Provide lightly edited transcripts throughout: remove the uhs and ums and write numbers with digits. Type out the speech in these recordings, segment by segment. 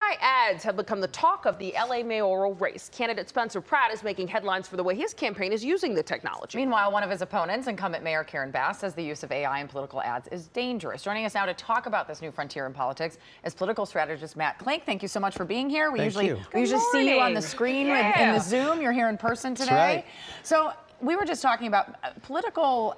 AI ads have become the talk of the LA mayoral race. Candidate Spencer Pratt is making headlines for the way his campaign is using the technology. Meanwhile, one of his opponents, incumbent Mayor Karen Bass, says the use of AI in political ads is dangerous. Joining us now to talk about this new frontier in politics is political strategist Matt Klink. Thank you so much for being here. We usually see you on the screen in the Zoom. You're here in person today. That's right. So we were just talking about political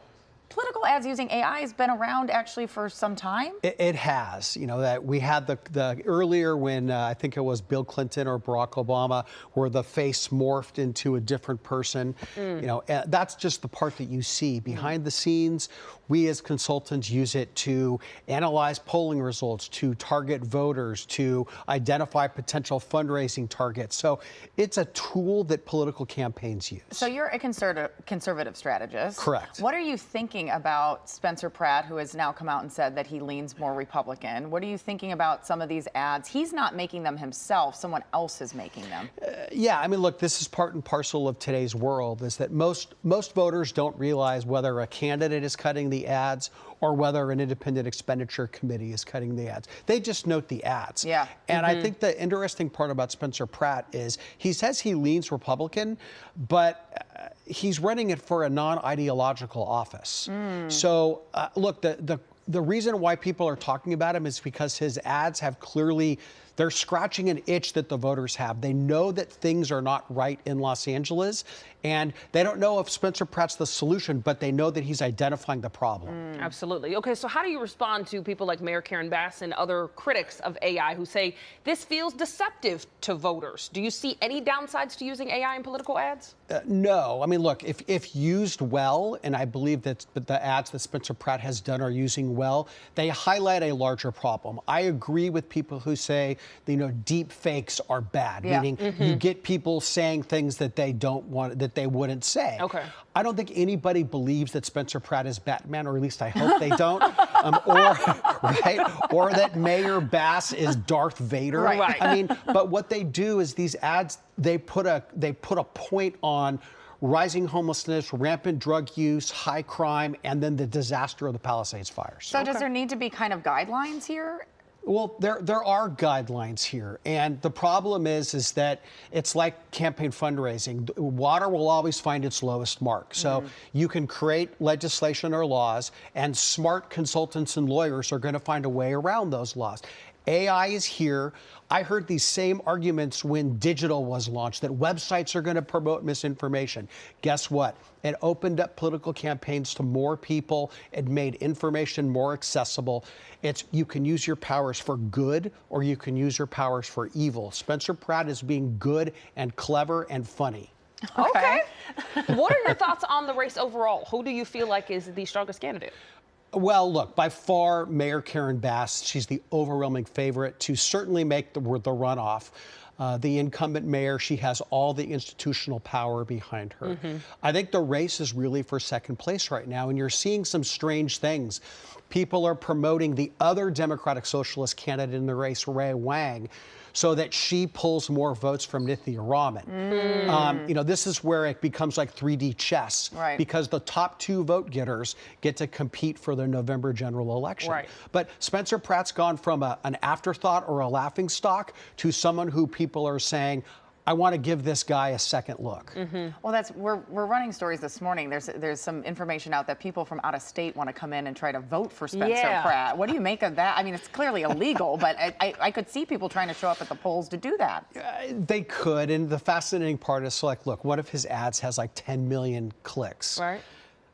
ads using AI has been around actually for some time. It has. You know, that we had the earlier when I think it was Bill Clinton or Barack Obama, where the face morphed into a different person. You know, that's just the part that you see behind the scenes. We as consultants use it to analyze polling results, to target voters, to identify potential fundraising targets. So it's a tool that political campaigns use. So you're a conservative strategist. Correct. What are you thinking about Spencer Pratt, who has now come out and said that he leans more Republican? What are you thinking about some of these ads? He's not making them himself. Someone else is making them. Yeah, I mean, look, this is part and parcel of today's world, is that most voters don't realize whether a candidate is cutting the ads or whether an independent expenditure committee is cutting the ads. They just note the ads. Yeah. And I think the interesting part about Spencer Pratt is he says he leans Republican, but he's running it for a non-ideological office. So look, the reason why people are talking about him is because his ads have clearly, they're scratching an itch that the voters have. They know that things are not right in Los Angeles, and they don't know if Spencer Pratt's the solution, but they know that he's identifying the problem. Absolutely. Okay, so how do you respond to people like Mayor Karen Bass and other critics of AI who say this feels deceptive to voters? Do you see any downsides to using AI in political ads? No. I mean, look, if used well, and I believe that the ads that Spencer Pratt has done are using well, they highlight a larger problem. I agree with people who say, you know, deep fakes are bad, meaning you get people saying things that they don't want, that they wouldn't say. Okay. I don't think anybody believes that Spencer Pratt is Batman, or at least I hope they don't, or that Mayor Bass is Darth Vader. Right. I mean, but what they do is these ads, they put a point on rising homelessness, rampant drug use, high crime, and then the disaster of the Palisades fires. So does there need to be kind of guidelines here? Well, there are guidelines here, and the problem is that it's like campaign fundraising. Water will always find its lowest mark. So you can create legislation or laws, and smart consultants and lawyers are going to find a way around those laws. AI is here. I heard these same arguments when digital was launched, that websites are going to promote misinformation. Guess what? It opened up political campaigns to more people. It made information more accessible. You can use your powers for good, or you can use your powers for evil. Spencer Pratt is being good and clever and funny. Okay. What are your thoughts on the race overall? Who do you feel like is the strongest candidate? Well, look, by far, Mayor Karen Bass, she's the overwhelming favorite to certainly make the runoff. The incumbent mayor, she has all the institutional power behind her. I think the race is really for second place right now, and you're seeing some strange things. People are promoting the other Democratic Socialist candidate in the race, Ray Wang, so that she pulls more votes from Nithya Raman. You know, this is where it becomes like 3D chess, because the top two vote getters get to compete for the November general election. But Spencer Pratt's gone from an afterthought or a laughingstock to someone who people are saying, I want to give this guy a second look. Well, we're running stories this morning. There's some information out that people from out of state want to come in and try to vote for Spencer Pratt. What do you make of that? I mean, it's clearly illegal, but I could see people trying to show up at the polls to do that. They could, and the fascinating part is, like, look, one of his ads has like 10 million clicks.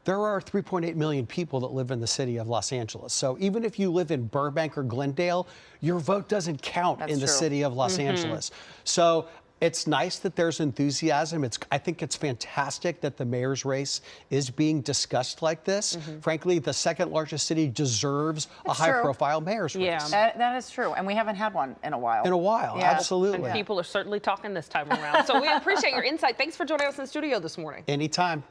There are 3.8 million people that live in the city of Los Angeles. So even if you live in Burbank or Glendale, your vote doesn't count in the city of Los Angeles. So it's nice that there's enthusiasm. I think it's fantastic that the mayor's race is being discussed like this. Frankly, the second largest city deserves a high-profile mayor's race. That is true, and we haven't had one in a while. Absolutely. And people are certainly talking this time around. So we appreciate your insight. Thanks for joining us in the studio this morning. Anytime.